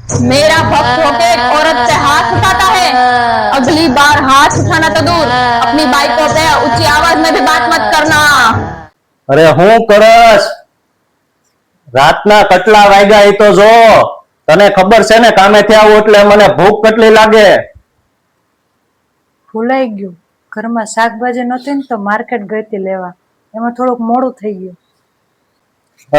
मेरा भक्त होके एक औरत पे हाथ उठाता है, अगली बार हाथ उठाना तो दूर, अपनी बाइकों पे ऊंची आवाज में भी बात मत करना। अरे હું કરસ રાતના કેટલા વાગ્યા એ તો જો તને ખબર છે ને કામેથી આવું એટલે મને ભૂખ કેટલી લાગે ભૂલાઈ ગયું ઘરમાં શાકભાજી નહોતી ને તો માર્કેટ ગઈ હતી લેવા એમાં થોડુંક મોડું થઈ ગયું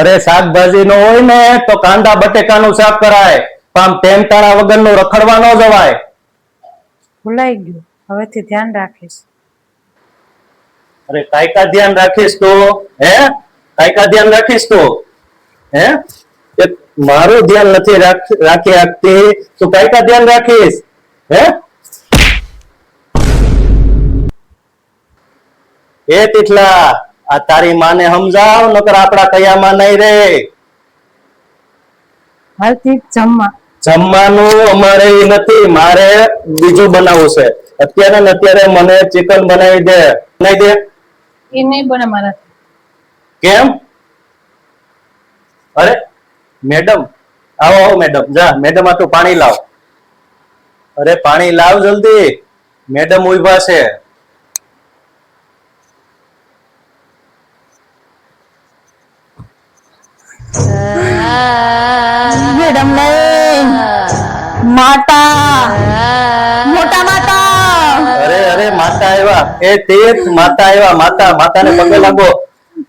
અરે શાકભાજી નો હોય ને તો કાંદા બટેકાનું શાક કરાય પણ ટેમટાણા વગરનું રખડવા ન જવાય ભૂલાઈ ગયું હવેથી ધ્યાન રાખીશ અરે કાઈ કા ધ્યાન રાખીશ તું હે કાઈ કા ધ્યાન રાખીશ તું હે મારું ધ્યાન નથી રાખી આપતી તું કાઈ કા ધ્યાન રાખીશ હે એ તીટલા આ તારી માને સમજાવ નકર આપડા કયામાં નહીં રે હાલથી જમવા જમવાનું અમારે નથી મારે બીજું બનાવવું છે અત્યારે ને અત્યારે મને ચિકન બનાવી દે નહીં દે એ નહીં બને મારાથી કેમ અરે મેડમ આવો આવો મેડમ જા મેડમ આ તું પાણી લાવ અરે પાણી લાવ જલ્દી મેડમ ઉભા છે मैडम नहीं, माता, मोटा माता। અરે અરે માતા આવ્યા એ તેજ માતા આવ્યા માતા માતાને પગે લાગો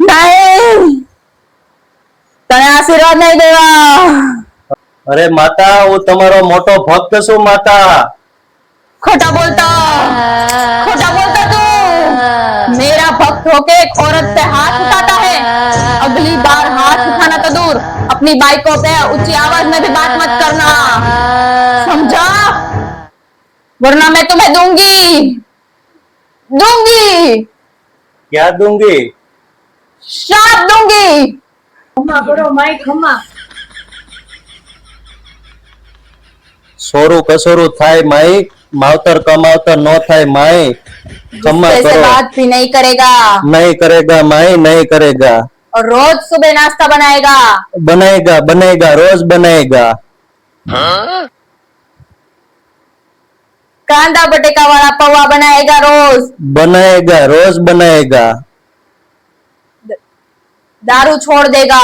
नहीं, तने आशीर्वाद नहीं देगा। અરે માતા હું તમારો મોટો ભક્ત છું માતા खोटा बोलता तू। मेरा भक्त होके एक औरत पे हाथ उठाता है, अगली बार हाथ उठाना तो दूर, अपनी बाइकों पे ऊंची आवाज में भी बात मत करना, समझा? वरना मैं तुम्हें दूंगी। क्या दूंगी श्राप दूंगी। ખમા કરો માઈ ખમા સોરું કસોરું થાય માઈ માવતર કમાવતર નો થાય માઈ क्षमा गुस्से से करो बात भी नहीं करेगा नहीं करेगा माई नहीं करेगा और रोज सुबह नाश्ता बनाएगा। बनेगा बनेगा रोज बनेगा कांदा बटेका वाला पौवा बनाएगा रोज। बनाएगा रोज बनाएगा दारू छोड़ देगा।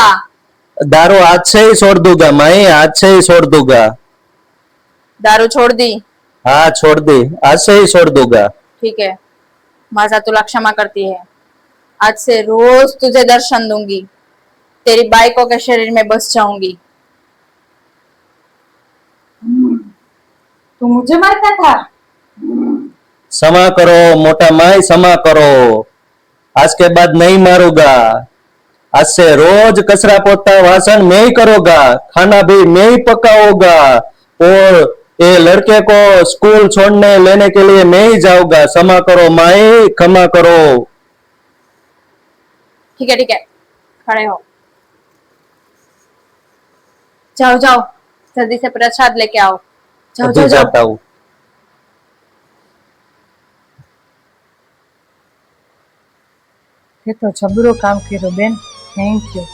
दारू आज से ही छोड़ दूंगा माई आज से ही छोड़ दूंगा दारू छोड़ दी, हाँ छोड़ दी आज से ही छोड़ दूंगा ठीक है। माता तुला क्षमा करती है, आज से रोज तुझे दर्शन दूंगी, तेरी बाइकों के शरीर में बस जाऊंगी। તું મુझे મારતા था क्षमा करो मोटा माई क्षमा करो आज के बाद नहीं मारूंगा आज से रोज कचरा पोता वासन मैं ही करूंगा खाना भी मैं ही पकाऊंगा और ये लड़के को स्कूल छोड़ने लेने के लिए मैं ही जाऊंगा क्षमा करो माई क्षमा करो ठीक है खड़े हो, जाओ जल्दी से प्रसाद लेके आओ। अभी जाओ जाता हूँ તે તો જબરો કામ કર્યું બેન થેન્ક યુ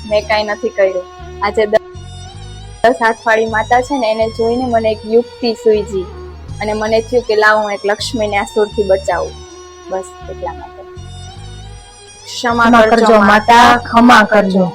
મેં કઈ નથી કર્યું, આજે 10 હાથવાળી માતા છે ને એને જોઈને મને એક યુક્તિ સૂઝી અને મને થયું કે લાવ હું એક લક્ષ્મીને આ સુરથી બચાવું, બસ એટલા માટે। ક્ષમા કરજો માતા, ખમા કરજો